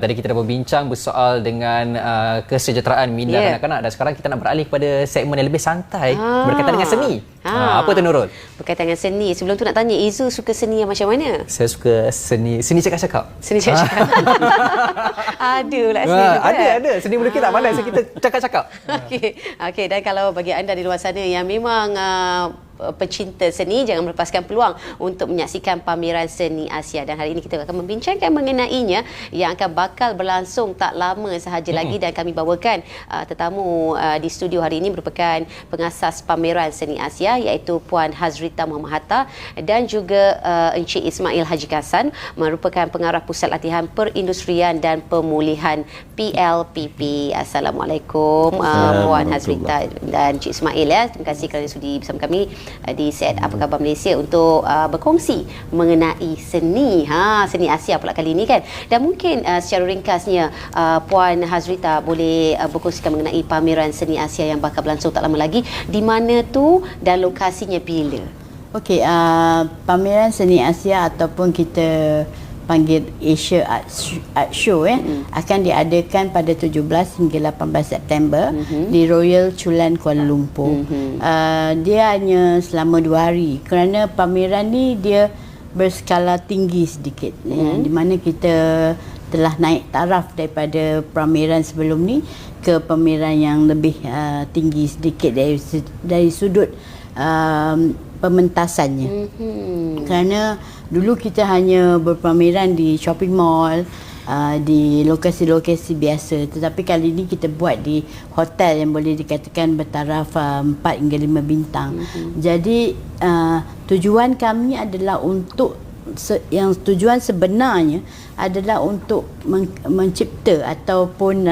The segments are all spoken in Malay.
Tadi kita dah berbincang bersoal dengan kesejahteraan minda kanak-kanak dan sekarang kita nak beralih kepada segmen yang lebih santai berkaitan dengan seni. Apa tu Nurul? Berkaitan dengan seni. Sebelum tu nak tanya, Izu suka seni yang macam mana? Saya suka seni cakap-cakap. Seni cakap-cakap. Ada pula seni tu kan? Ada. Seni melukis tak pandai, so kita cakap-cakap. Okey, dan kalau bagi anda di luar sana yang memang pecinta seni, jangan melepaskan peluang untuk menyaksikan pameran seni Asia. Dan hari ini kita akan membincangkan mengenainya yang akan bakal berlangsung tak lama sahaja lagi, dan kami bawakan tetamu di studio hari ini merupakan pengasas pameran seni Asia, iaitu Puan Hazrita Muhammad Hatta dan juga Encik Ismail Haji Kassan, merupakan pengarah Pusat Latihan Perindustrian dan Pemulihan PLPP. Assalamualaikum Puan Hazrita dan Encik Ismail ya. Terima kasih kerana sudi bersama kami di set Apa Khabar Malaysia untuk berkongsi mengenai seni seni Asia pula kali ini kan. Dan mungkin secara ringkasnya Puan Hazrita boleh berkongsikan mengenai pameran seni Asia yang bakal berlangsung tak lama lagi, di mana tu dan lokasinya bila? Okey, pameran seni Asia ataupun kita panggil Asia Art Show akan diadakan pada 17 hingga 18 September di Royal Chulan Kuala Lumpur. Dia hanya selama 2 hari kerana pameran ni dia berskala tinggi sedikit, di mana kita telah naik taraf daripada pameran sebelum ni ke pameran yang lebih tinggi sedikit dari sudut pementasannya. Kerana dulu kita hanya berpameran di shopping mall, di lokasi-lokasi biasa, tetapi kali ini kita buat di hotel yang boleh dikatakan bertaraf 4 hingga 5 bintang. Jadi tujuan kami adalah untuk tujuan sebenarnya adalah untuk mencipta ataupun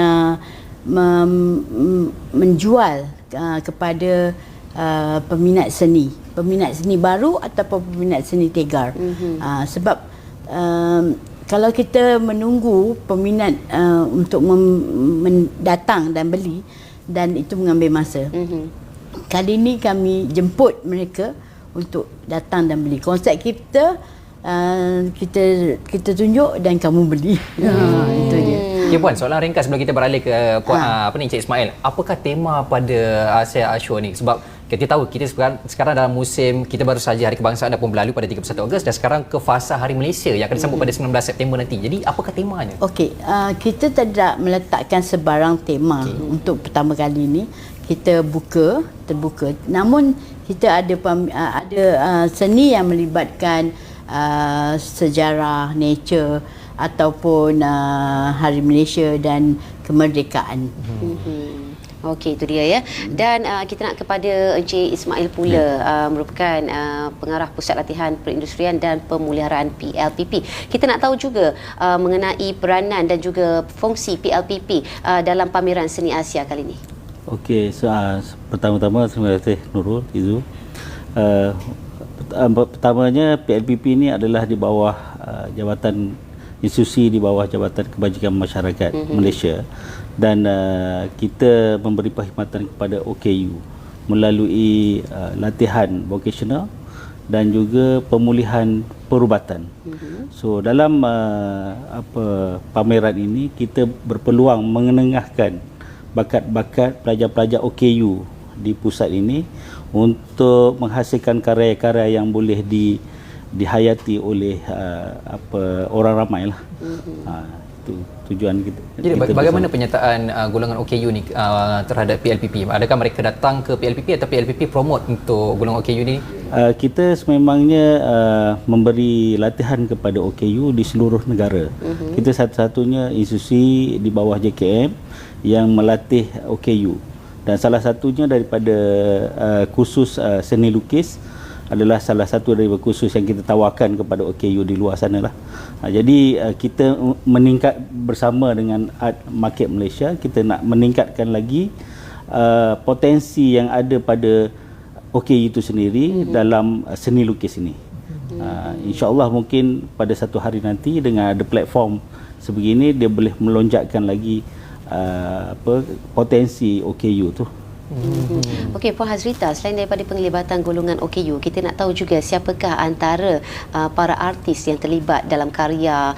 menjual kepada peminat seni baru ataupun peminat seni tegar. Sebab kalau kita menunggu peminat untuk datang dan beli, dan itu mengambil masa. Kali ini kami jemput mereka untuk datang dan beli. Konsep kita kita tunjuk dan kamu beli. Itu dia. Okay, Puan, soalan ringkas sebelum kita beralih ke Puan Encik Ismail. Apakah tema pada Asia Art Show ni? Sebab kita tahu kita sekarang dalam musim, kita baru saja Hari Kebangsaan dah pun berlalu pada 31 Ogos dan sekarang ke fasa Hari Malaysia yang akan disambut pada 19 September nanti. Jadi apakah temanya? Okey, kita tidak meletakkan sebarang tema untuk pertama kali ini. Kita terbuka. Namun kita ada seni yang melibatkan sejarah, nature ataupun Hari Malaysia dan kemerdekaan. Okey, itu dia ya. Dan kita nak kepada Encik Ismail pula, merupakan pengarah Pusat Latihan Perindustrian dan Pemuliharaan PLPP. Kita nak tahu juga mengenai peranan dan juga fungsi PLPP dalam pameran seni Asia kali ini. Okey, pertama-tama terima kasih Nurul, Izu. Pertamanya PLPP ini adalah di bawah jabatan institusi di bawah Jabatan Kebajikan Masyarakat Malaysia, dan kita memberi perkhidmatan kepada OKU melalui latihan vocational dan juga pemulihan perubatan. So dalam pameran ini kita berpeluang mengenengahkan bakat-bakat pelajar-pelajar OKU di pusat ini untuk menghasilkan karya-karya yang boleh dihayati oleh orang ramai lah. Itu tujuan kita. Jadi bagaimana penyertaan golongan OKU ni terhadap PLPP? Adakah mereka datang ke PLPP atau PLPP promote untuk golongan OKU ni? Kita sememangnya memberi latihan kepada OKU di seluruh negara. Kita satu-satunya institusi di bawah JKM yang melatih OKU, dan salah satunya daripada kursus seni lukis adalah salah satu daripada kursus yang kita tawarkan kepada OKU di luar sana lah. Jadi kita meningkat bersama dengan Art Market Malaysia, kita nak meningkatkan lagi potensi yang ada pada OKU itu sendiri dalam seni lukis ini. InsyaAllah mungkin pada satu hari nanti dengan ada platform sebegini, dia boleh melonjakkan lagi potensi OKU tu. Okey, Puan Hazrita, selain daripada penglibatan golongan OKU, kita nak tahu juga siapakah antara para artis yang terlibat dalam karya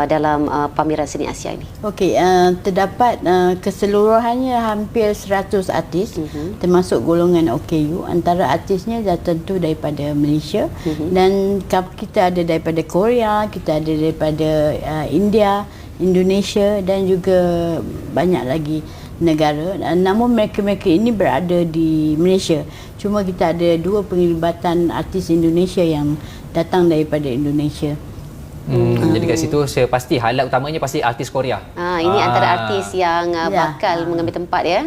dalam pameran seni Asia ini? Okey, terdapat keseluruhannya hampir 100 artis, termasuk golongan OKU. Antara artisnya dah tentu daripada Malaysia, dan kita ada daripada Korea, kita ada daripada India, Indonesia, dan juga banyak lagi negara. Namun mereka-mereka ini berada di Malaysia. Cuma kita ada 2 penglibatan artis Indonesia yang datang daripada Indonesia. Jadi kat situ saya pasti highlight utamanya pasti artis Korea. Ini antara artis yang bakal mengambil tempat ya.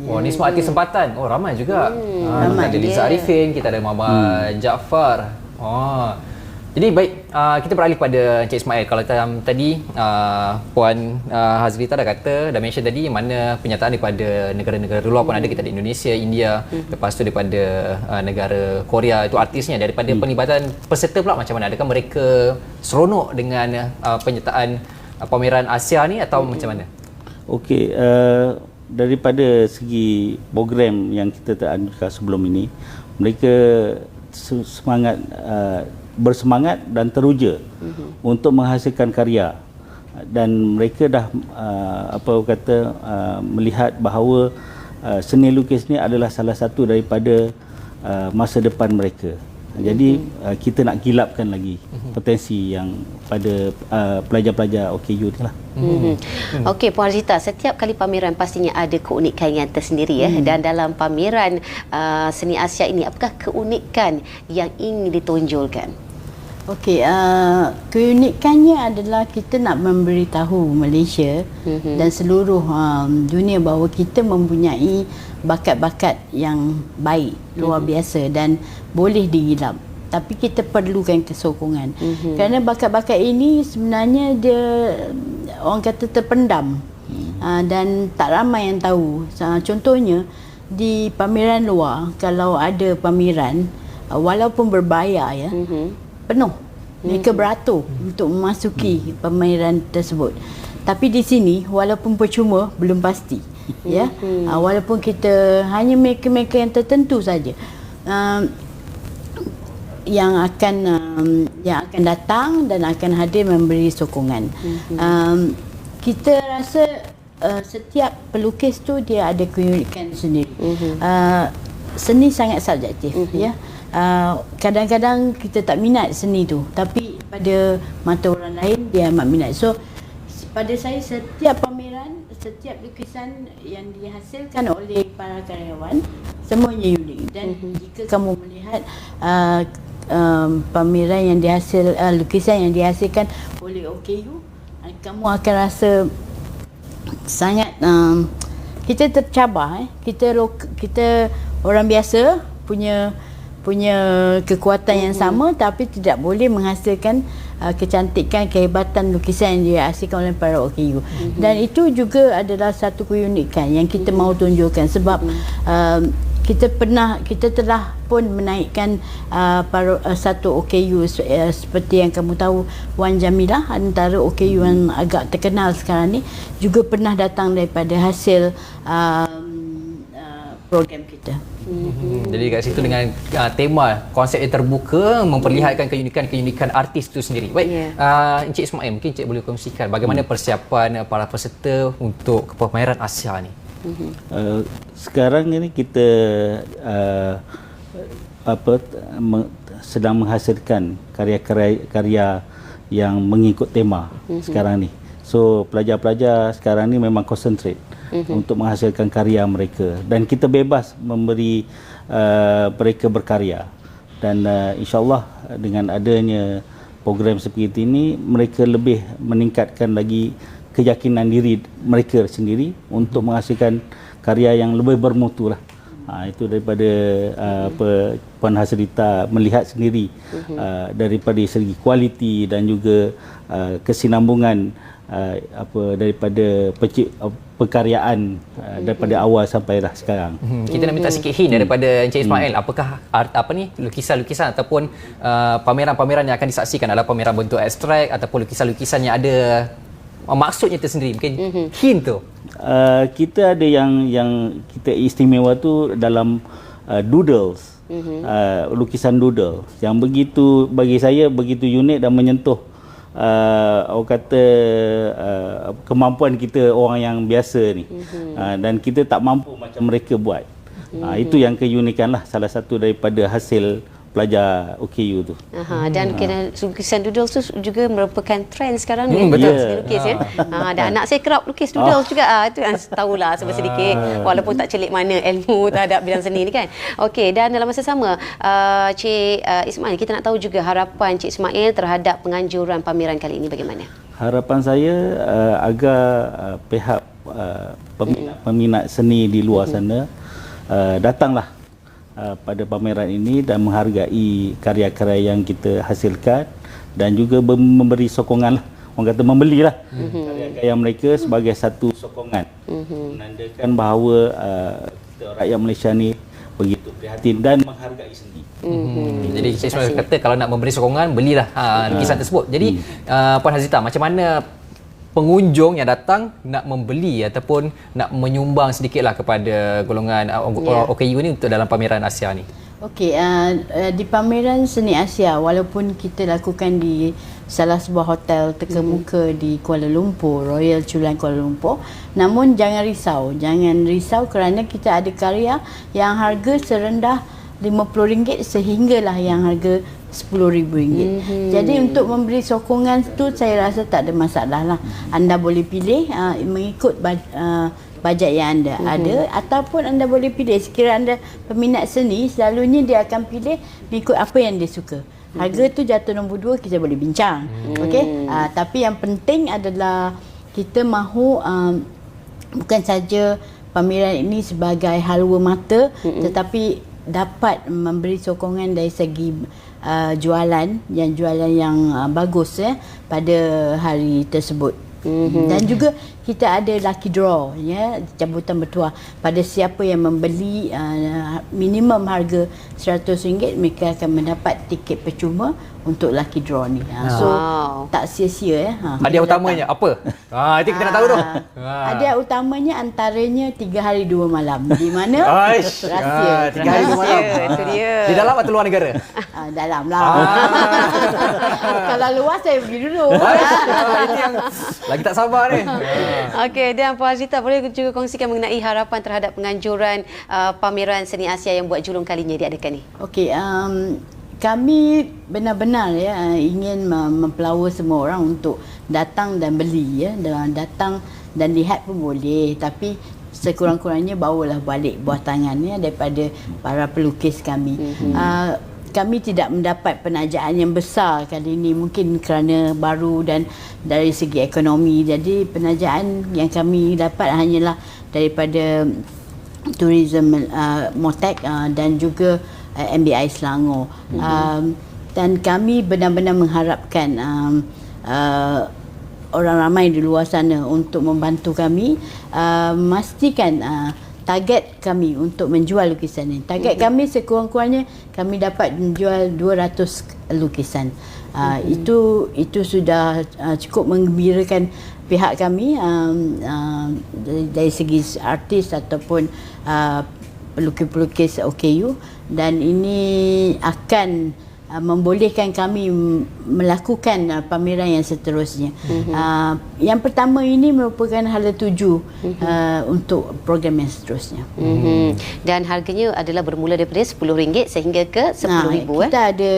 Oh, ni semua artis tempatan. Oh, ramai juga. Kita ada Liza Arifin, kita ada Muhammad Jaafar. Jadi baik, kita beralih pada Encik Ismail. Kalau tadi Puan Hazrita dah mention tadi mana penyataan daripada negara-negara luar pun ada. Kita ada Indonesia, India, lepas tu daripada negara Korea, itu artisnya. Daripada penglibatan peserta pula macam mana? Adakah mereka seronok dengan penyertaan pameran Asia ni atau macam mana? Okey, daripada segi program yang kita telah sebelum ini, mereka bersemangat dan teruja untuk menghasilkan karya, dan mereka dah melihat bahawa seni lukis ni adalah salah satu daripada masa depan mereka. Jadi kita nak gilapkan lagi potensi yang pada pelajar-pelajar OKU ni lah. Okey, Puan Hazrita, setiap kali pameran pastinya ada keunikan yang tersendiri ya. Dan dalam pameran seni Asia ini, apakah keunikan yang ingin ditonjolkan? Okey, keunikannya adalah kita nak memberitahu Malaysia dan seluruh dunia bahawa kita mempunyai bakat-bakat yang baik, luar biasa dan boleh digilap. Tapi kita perlukan kesokongan. Kerana bakat-bakat ini sebenarnya dia orang kata terpendam dan tak ramai yang tahu. Contohnya di pameran luar, kalau ada pameran walaupun berbayar ya, penuh. Mereka beratur untuk memasuki pameran tersebut. Tapi di sini walaupun percuma, belum pasti. Ya, walaupun kita hanya mereka-mereka yang tertentu saja yang akan datang dan akan hadir memberi sokongan. Kita rasa setiap pelukis tu dia ada keunikan sendiri. Seni sangat subjektif, ya. Kadang-kadang kita tak minat seni tu, tapi pada mata orang lain dia amat minat. So pada saya, setiap pameran, setiap lukisan yang dihasilkan oleh para karyawan semuanya unik. Dan jika kamu melihat pameran yang lukisan yang dihasilkan oleh OKU, kamu akan rasa sangat kita tercabar. Kita orang biasa punya kekuatan yang sama, tapi tidak boleh menghasilkan kecantikan, kehebatan lukisan yang dihasilkan oleh para OKU. Dan itu juga adalah satu keunikan yang kita mahu tunjukkan, sebab kita telah pun menaikkan satu OKU seperti yang kamu tahu, Wan Jamilah, antara OKU yang agak terkenal sekarang ni, juga pernah datang daripada hasil program kita. Jadi kat situ dengan tema konsep yang terbuka, memperlihatkan keunikan artis itu sendiri. Baik, Encik Ismail, mungkin Encik boleh kongsikan bagaimana persiapan para peserta untuk pameran Asia ni? Sekarang ini kita sedang menghasilkan karya-karya yang mengikut tema sekarang ni. So pelajar-pelajar sekarang ni memang concentrate untuk menghasilkan karya mereka, dan kita bebas memberi mereka berkarya. Dan insyaAllah dengan adanya program seperti ini, mereka lebih meningkatkan lagi keyakinan diri mereka sendiri untuk menghasilkan karya yang lebih bermutu lah. Itu daripada Puan Hazrita melihat sendiri daripada segi kualiti dan juga kesinambungan daripada pekaryaan daripada awal sampai dah sekarang. Kita nak minta sikit hint daripada Encik Ismail, apakah lukisan-lukisan ataupun pameran-pameran yang akan disaksikan adalah pameran bentuk abstrak ataupun lukisan-lukisan yang ada maksudnya tersendiri? Mungkin hint tu. Kita ada yang kita istimewa tu dalam doodles, lukisan doodle yang begitu, bagi saya begitu unik dan menyentuh orang kata kemampuan kita orang yang biasa ni, dan kita tak mampu macam mereka buat. Itu yang keunikan lah, salah satu daripada hasil pelajar OKU tu. Dan kena lukisan doodles tu juga merupakan trend sekarang ni. Betul. Lukis ya. Dan anak saya kerap lukis doodles juga. Itu yang tahulah sedikit walaupun tak celik mana ilmu terhadap bidang seni ni kan. Okey, dan dalam masa sama Cik Ismail, kita nak tahu juga harapan Cik Ismail terhadap penganjuran pameran kali ini bagaimana? Harapan saya agar pihak peminat seni di luar sana datanglah pada pameran ini dan menghargai karya-karya yang kita hasilkan dan juga memberi sokongan lah, orang kata membelilah karya-karya mereka sebagai satu sokongan, menandakan bahawa kita rakyat Malaysia ni begitu prihatin dan menghargai seni. Jadi saya kata kalau nak memberi sokongan, belilah lukisan tersebut. Jadi Puan Hazita, macam mana pengunjung yang datang nak membeli ataupun nak menyumbang sedikitlah kepada golongan OKU ni untuk dalam pameran Asia ni? Okey, di pameran seni Asia, walaupun kita lakukan di salah sebuah hotel terkemuka di Kuala Lumpur, Royal Chulan Kuala Lumpur, namun jangan risau kerana kita ada karya yang harga serendah RM50 sehinggalah yang harga RM10,000. Jadi untuk memberi sokongan tu saya rasa tak ada masalah lah. Anda boleh pilih mengikut bajet yang anda ada, ataupun anda boleh pilih sekiranya anda peminat seni, selalunya dia akan pilih mengikut apa yang dia suka. Harga tu jatuh nombor 2 kita boleh bincang. Okey, tapi yang penting adalah kita mahu bukan saja pameran ini sebagai halwa mata, tetapi dapat memberi sokongan dari segi jualan yang bagus pada hari tersebut. Dan juga kita ada lucky draw, ya, cabutan bertuah pada siapa yang membeli minimum harga RM100, mereka akan mendapat tiket percuma untuk lucky draw ni. So tak sia-sia ya. Hadiah utamanya apa? Itu kita nak tahu tu. Hadiah utamanya antaranya 3 hari 2 malam. Di mana? Rahsia. 3 hari 2 malam. Itu dia. Di dalam atau luar negara? Dalam lah. Kalau luar saya pergi dulu. Itu yang lagi tak sabar ni. Okey, dan Puan Hazita boleh juga kongsikan mengenai harapan terhadap penganjuran pameran seni Asia yang buat julung kalinya diadakan ni? Okey, kami benar-benar ingin mempelawa semua orang untuk datang dan beli, ya. Datang dan lihat pun boleh, tapi sekurang-kurangnya bawalah balik buah tangannya daripada para pelukis kami. Kami tidak mendapat penajaan yang besar kali ini, mungkin kerana baru dan dari segi ekonomi. Jadi penajaan yang kami dapat hanyalah daripada Tourism Motek dan juga MBI Selangor. Dan kami benar-benar mengharapkan orang ramai di luar sana untuk membantu kami, memastikan target kami untuk menjual lukisan ini. Target kami sekurang-kurangnya kami dapat menjual 200 lukisan. Itu sudah cukup menggembirakan pihak kami dari segi artis ataupun pelukis-pelukis OKU, dan ini akan membolehkan kami melakukan pameran yang seterusnya. Yang pertama ini merupakan hala tuju untuk program yang seterusnya. Dan harganya adalah bermula daripada RM10 sehingga ke RM10,000. Kita ada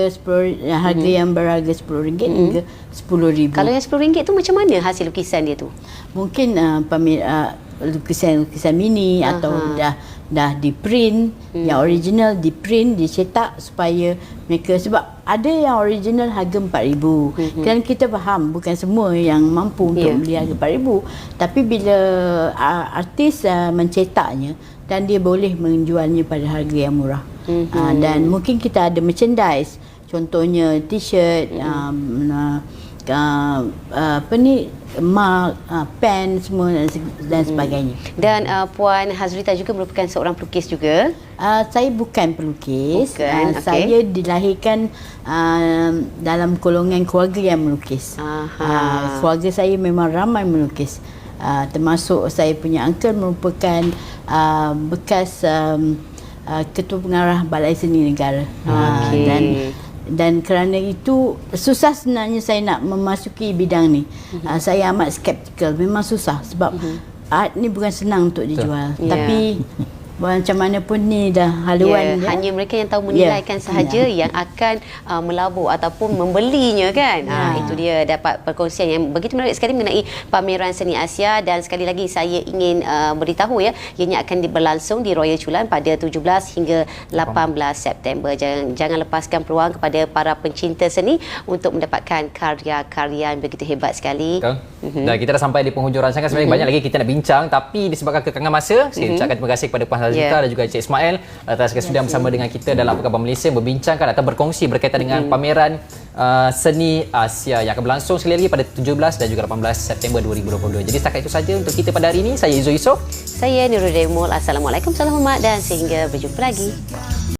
harga yang berharga RM10 hingga RM10,000. Kalau yang RM10 tu macam mana hasil lukisan dia tu? Mungkin lukisan mini atau dah di print, yang original di print, dicetak supaya mereka, sebab ada yang original harga RM4,000. Dan kita faham bukan semua yang mampu untuk beli harga RM4,000, tapi bila artis mencetaknya dan dia boleh menjualnya pada harga yang murah. Dan mungkin kita ada merchandise, contohnya t-shirt, mark, pen semua dan sebagainya. Dan Puan Hazrita juga merupakan seorang pelukis juga. Saya bukan pelukis. Bukan, saya dilahirkan dalam golongan keluarga yang melukis. Keluarga saya memang ramai melukis. termasuk saya punya uncle merupakan bekas Ketua Pengarah Balai Seni Negara. Dan kerana itu susah sebenarnya saya nak memasuki bidang ni. Saya amat skeptikal, memang susah sebab art ni bukan senang untuk dijual. Tapi macam mana pun ni dah haluan dia. Hanya mereka yang tahu menilaikan sahaja yang akan melabur ataupun membelinya kan. Itu dia dapat perkongsian yang begitu menarik sekali mengenai pameran seni Asia. Dan sekali lagi saya ingin beritahu ianya akan berlangsung di Royal Chulan pada 17 hingga 18 September. Jangan lepaskan peluang kepada para pencinta seni untuk mendapatkan karya-karya yang begitu hebat sekali. Dan kita dah sampai di penghujung rancangan. Sebenarnya banyak lagi kita nak bincang, tapi disebabkan kekangan masa, saya ucapkan terima kasih kepada Puan Hazita dan juga Encik Ismail atas kesudian bersama dengan kita dalam Apa Khabar Malaysia membincangkan atau berkongsi berkaitan dengan pameran seni Asia yang akan berlangsung sekali lagi pada 17 dan juga 18 September 2022. Jadi setakat itu saja untuk kita pada hari ini. Saya Izzul Yusof. Saya Nurul Demul. Assalamualaikum, salam hormat dan sehingga berjumpa lagi.